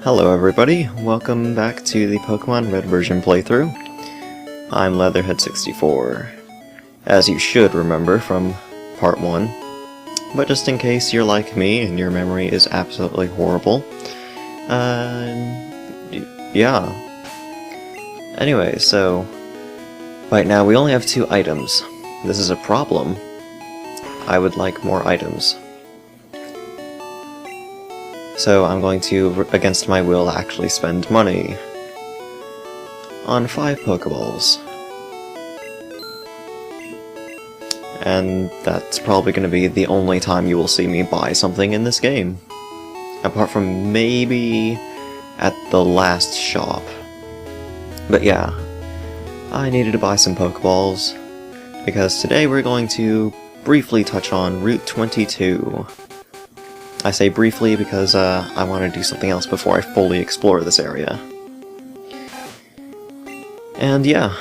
Hello everybody, welcome back to the Pokémon Red version playthrough. I'm Leatherhead64, as you should remember from part 1, but just in case you're like me and your memory is absolutely horrible, yeah. Anyway, so, right now we only have 2 items. This is a problem. I would like more items. So I'm going to, against my will, actually spend money on 5 Pokeballs. And that's probably going to be the only time you will see me buy something in this game. Apart from maybe at the last shop. But yeah, I needed to buy some Pokeballs, because today we're going to briefly touch on Route 22. I say briefly because I want to do something else before I fully explore this area. And yeah,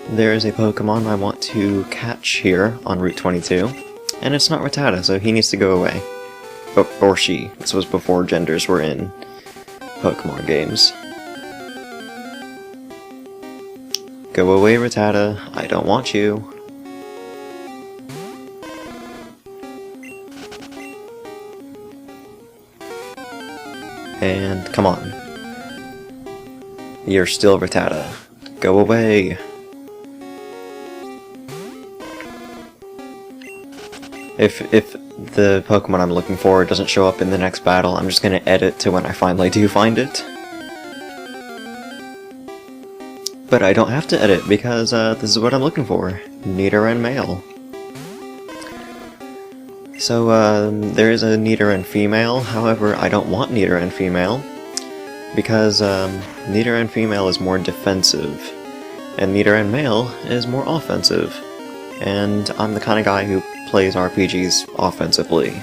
there is a Pokemon I want to catch here on Route 22, and it's not Rattata, so he needs to go away. Or she. This was before genders were in Pokemon games. Go away, Rattata. I don't want you. And come on. You're still Rattata. Go away. If the Pokemon I'm looking for doesn't show up in the next battle, I'm just gonna edit to when I finally do find it. But I don't have to edit because this is what I'm looking for. Nidoran male. So, there is a Nidoran female, however, I don't want Nidoran female, because, Nidoran female is more defensive, and Nidoran male is more offensive, and I'm the kind of guy who plays RPGs offensively.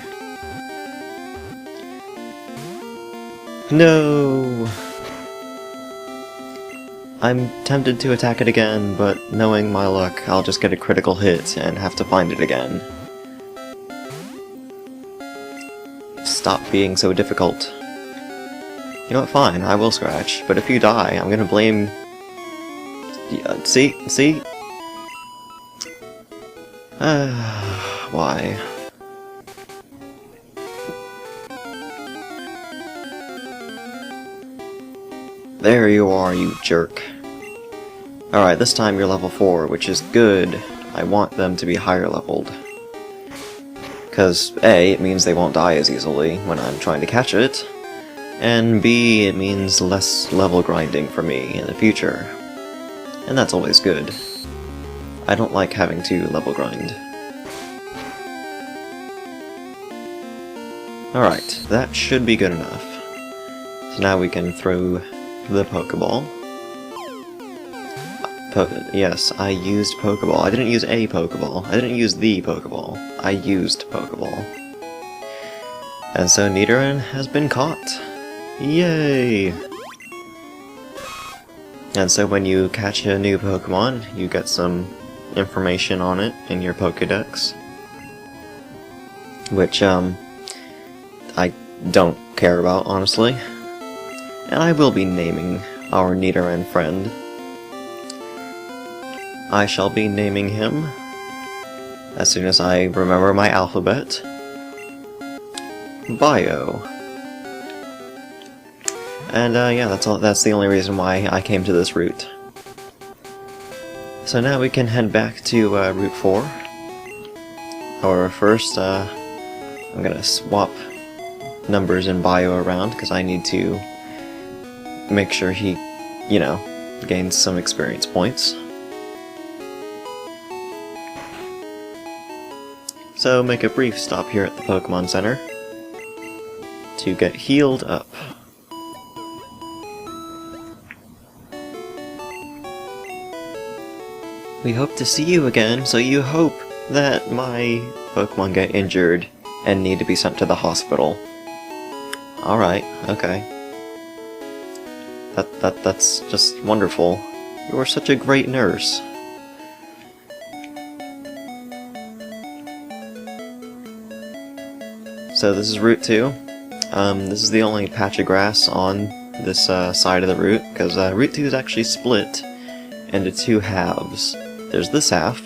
No! I'm tempted to attack it again, but knowing my luck, I'll just get a critical hit and have to find it again. Stop being so difficult. You know what, fine, I will scratch, but if you die, I'm gonna blame... See? Why? There you are, you jerk. Alright, this time you're level 4, which is good. I want them to be higher leveled. Because A, it means they won't die as easily when I'm trying to catch it, and B, it means less level grinding for me in the future. And that's always good. I don't like having to level grind. Alright, that should be good enough. So now we can throw the Pokeball. Yes, I used Pokeball. I didn't use a Pokeball. I didn't use the Pokeball. I used Pokeball. And so Nidoran has been caught. Yay! And so when you catch a new Pokemon, you get some information on it in your Pokédex. Which, I don't care about, honestly. And I will be naming our Nidoran friend. I shall be naming him as soon as I remember my alphabet. Bio. And yeah, that's the only reason why I came to this route. So now we can head back to Route 4. However, first I'm gonna swap numbers in Bio around because I need to make sure he, you know, gains some experience points. So make a brief stop here at the Pokemon Center to get healed up. We hope to see you again, so you hope that my Pokemon get injured and need to be sent to the hospital. Alright, okay. That's just wonderful. You are such a great nurse. So this is Route 2. This is the only patch of grass on this side of the route, because Route 2 is actually split into two halves. There's this half,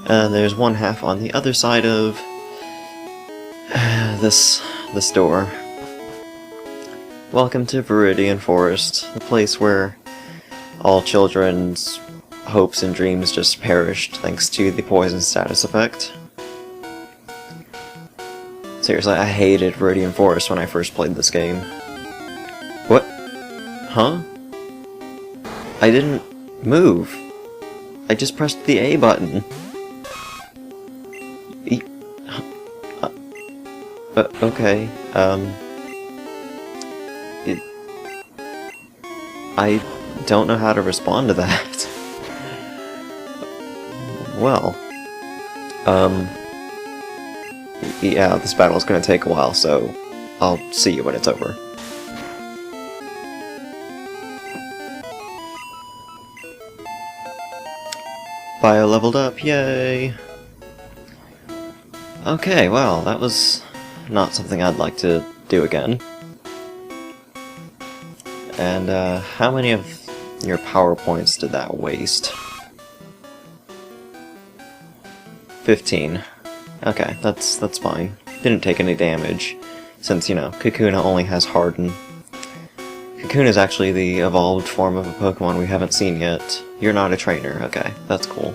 and there's one half on the other side of this door. Welcome to Viridian Forest, the place where all children's hopes and dreams just perished thanks to the poison status effect. Seriously, I hated Viridian Forest when I first played this game. What? Huh? I didn't move. I just pressed the A button. Okay, I don't know how to respond to that. Well, yeah, this battle's gonna take a while, so I'll see you when it's over. Bio leveled up, yay! Okay, well, that was not something I'd like to do again. And, how many of your power points did that waste? 15. Okay, that's fine. Didn't take any damage, since, you know, Kakuna only has Harden. Kakuna is actually the evolved form of a Pokemon we haven't seen yet. You're not a trainer, okay, that's cool.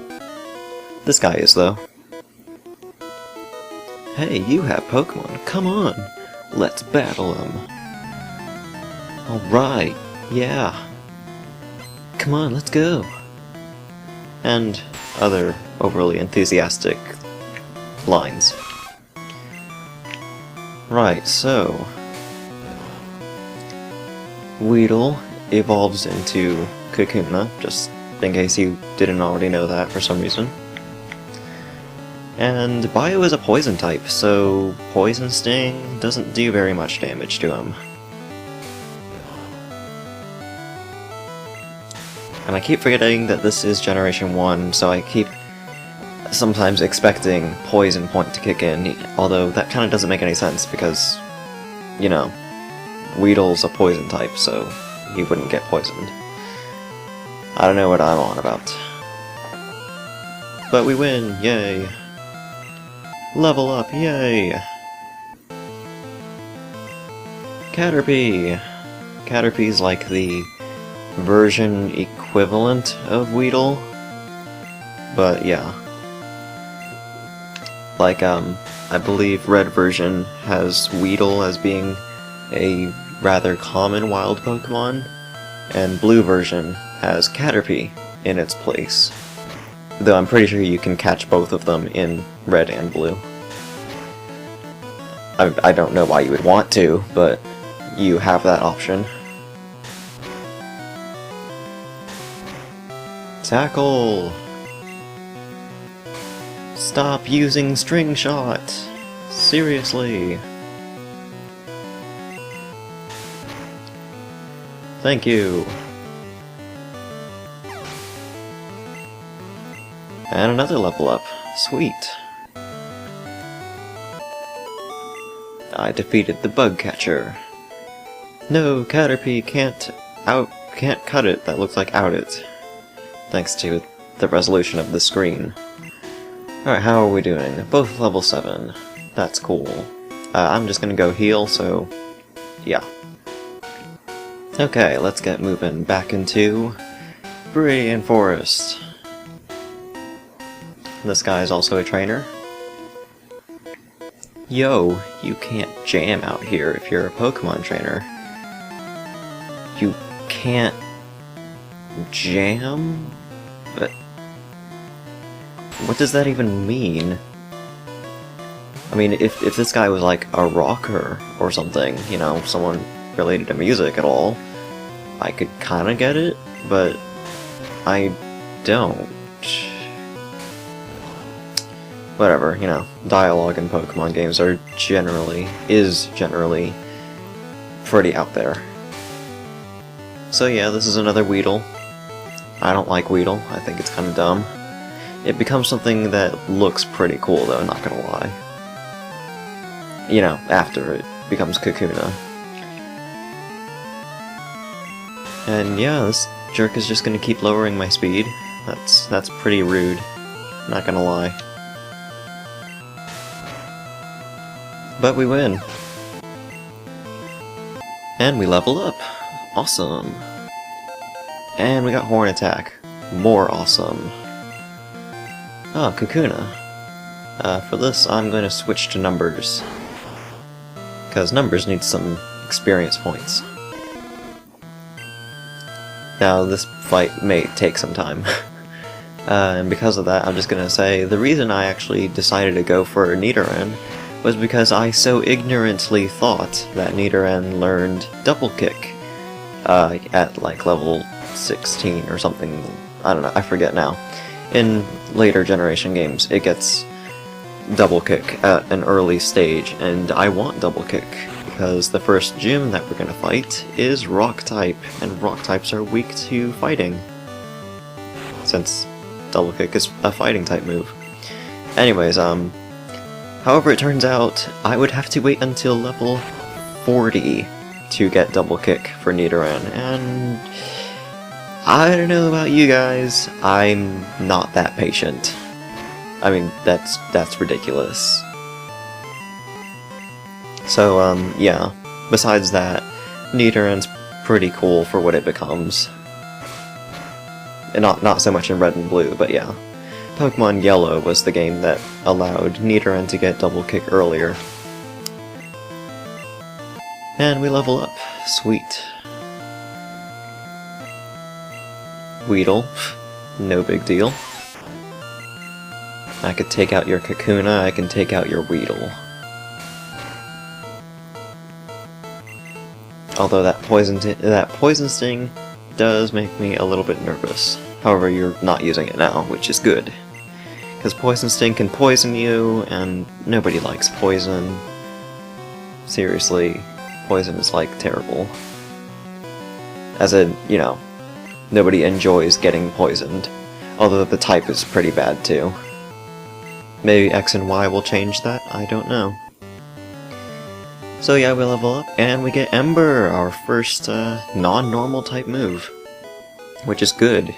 This guy is, though. Hey, you have Pokemon, come on! Let's battle him. Alright, yeah. Come on, let's go. And other overly enthusiastic lines. Right, so Weedle evolves into Kakuna, just in case you didn't already know that for some reason. And Bio is a poison type, so Poison Sting doesn't do very much damage to him. And I keep forgetting that this is Generation 1, so I keep sometimes expecting Poison Point to kick in, although that kind of doesn't make any sense because, you know, Weedle's a poison type, so he wouldn't get poisoned. I don't know what I'm on about. But we win, yay! Level up, yay! Caterpie! Caterpie's like the version equivalent of Weedle, but yeah. Like, I believe Red version has Weedle as being a rather common wild Pokemon, and Blue version has Caterpie in its place. Though I'm pretty sure you can catch both of them in Red and Blue. I don't know why you would want to, but you have that option. Tackle! Stop using String Shot! Seriously! Thank you! And another level up. Sweet. I defeated the bug catcher. No, Caterpie can't cut it. That looks like out it. Thanks to the resolution of the screen. Alright, how are we doing? Both level 7. That's cool. I'm just gonna go heal, so yeah. Okay, let's get moving back into Viridian Forest. This guy is also a trainer. Yo, you can't jam out here if you're a Pokemon trainer. You can't jam? But what does that even mean? I mean, if this guy was like a rocker or something, you know, someone related to music at all, I could kinda get it, but I don't. Whatever, you know, dialogue in Pokemon games is generally pretty out there. So yeah, this is another Weedle. I don't like Weedle, I think it's kinda dumb. It becomes something that looks pretty cool though, not gonna lie. You know, after it becomes Kakuna. And yeah, this jerk is just gonna keep lowering my speed. That's pretty rude, not gonna lie. But we win. And we level up. Awesome. And we got Horn Attack. More awesome. Oh, Kakuna. For this, I'm going to switch to numbers. Because numbers need some experience points. Now, this fight may take some time. And because of that, I'm just going to say, the reason I actually decided to go for Nidoran was because I so ignorantly thought that Nidoran learned Double Kick at like level 16 or something. I don't know, I forget now. In later generation games, it gets Double Kick at an early stage, and I want Double Kick because the first gym that we're gonna fight is Rock type, and Rock types are weak to fighting, since Double Kick is a fighting type move. Anyways, however, it turns out I would have to wait until level 40 to get Double Kick for Nidoran, and I don't know about you guys, I'm not that patient. I mean, that's ridiculous. So, yeah, besides that, Nidoran's pretty cool for what it becomes. And not so much in Red and Blue, but yeah. Pokemon Yellow was the game that allowed Nidoran to get Double Kick earlier. And we level up. Sweet. Weedle. No big deal. I could take out your Kakuna, I can take out your Weedle. Although that poison sting does make me a little bit nervous. However, you're not using it now, which is good. Because Poison Sting can poison you, and nobody likes poison. Seriously, poison is, like, terrible. As in, you know, nobody enjoys getting poisoned. Although the type is pretty bad, too. Maybe X and Y will change that? I don't know. So yeah, we level up, and we get Ember, our first non-normal type move. Which is good.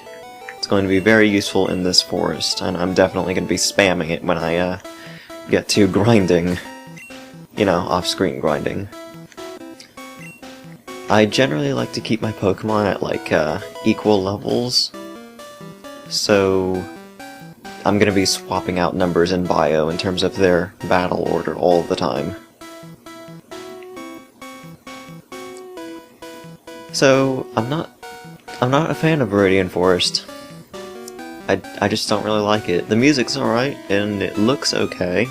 It's going to be very useful in this forest, and I'm definitely going to be spamming it when I get to grinding. You know, off-screen grinding. I generally like to keep my Pokemon at, like, equal levels. So I'm going to be swapping out numbers in bio in terms of their battle order all the time. So, I'm not a fan of Viridian Forest. I just don't really like it. The music's alright, and it looks okay.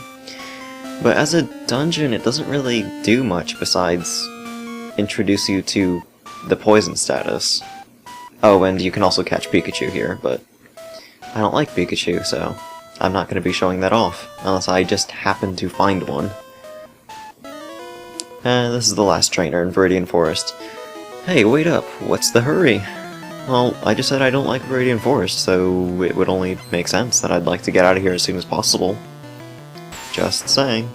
But as a dungeon, it doesn't really do much besides introduce you to the poison status. Oh, and you can also catch Pikachu here, but I don't like Pikachu, so I'm not going to be showing that off, unless I just happen to find one. This is the last trainer in Viridian Forest. Hey, wait up, what's the hurry? Well, I just said I don't like Viridian Forest, so it would only make sense that I'd like to get out of here as soon as possible. Just saying.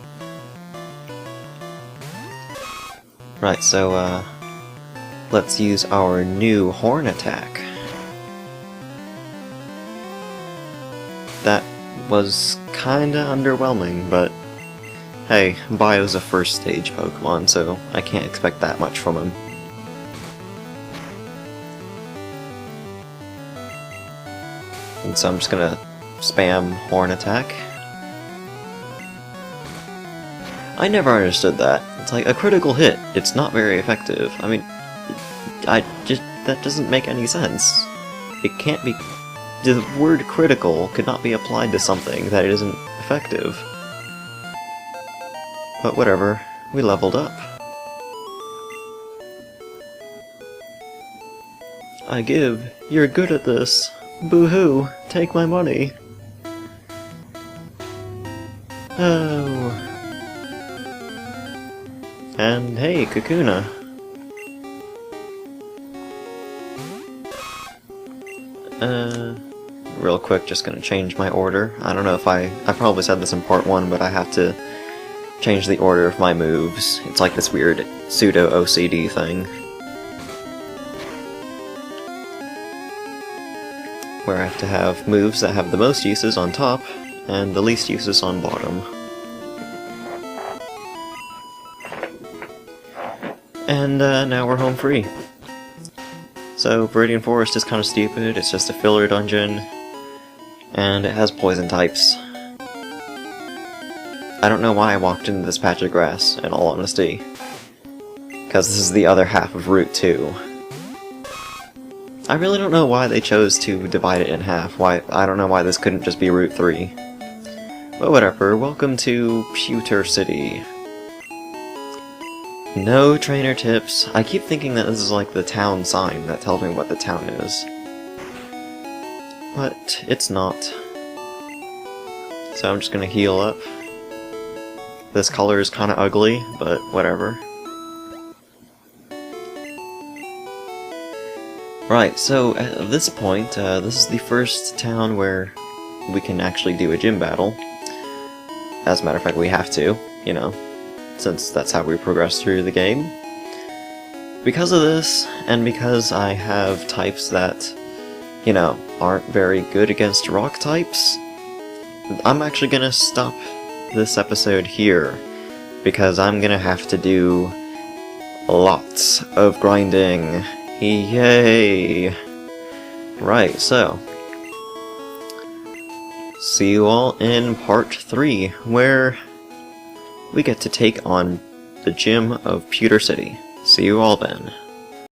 Right, so, let's use our new Horn Attack. That was kinda underwhelming, but hey, Bio's a first stage Pokemon, so I can't expect that much from him. And so I'm just gonna spam Horn Attack. I never understood that. It's like, a critical hit, it's not very effective. I mean, that doesn't make any sense. It can't be... The word critical could not be applied to something that isn't effective. But whatever, we leveled up. I give, you're good at this. Boo-hoo, take my money. Oh. And hey, Kakuna. Real quick, just gonna change my order. I don't know if I probably said this in part 1, but I have to change the order of my moves. It's like this weird pseudo-OCD thing. where I have to have moves that have the most uses on top, and the least uses on bottom. And now we're home free. So, Viridian Forest is kind of stupid, it's just a filler dungeon, and it has poison types. I don't know why I walked into this patch of grass, in all honesty. Because this is the other half of Route 2. I really don't know why they chose to divide it in half. I don't know why this couldn't just be Route 3. But whatever, welcome to Pewter City. No trainer tips. I keep thinking that this is like the town sign that tells me what the town is. But it's not. So I'm just gonna heal up. This color is kinda ugly, but whatever. Right, so at this point, this is the first town where we can actually do a gym battle. As a matter of fact, we have to, you know, since that's how we progress through the game. Because of this, and because I have types that, you know, aren't very good against rock types, I'm actually gonna stop this episode here, because I'm gonna have to do lots of grinding. Yay! Right, so see you all in part 3, where we get to take on the Gym of Pewter City. See you all then.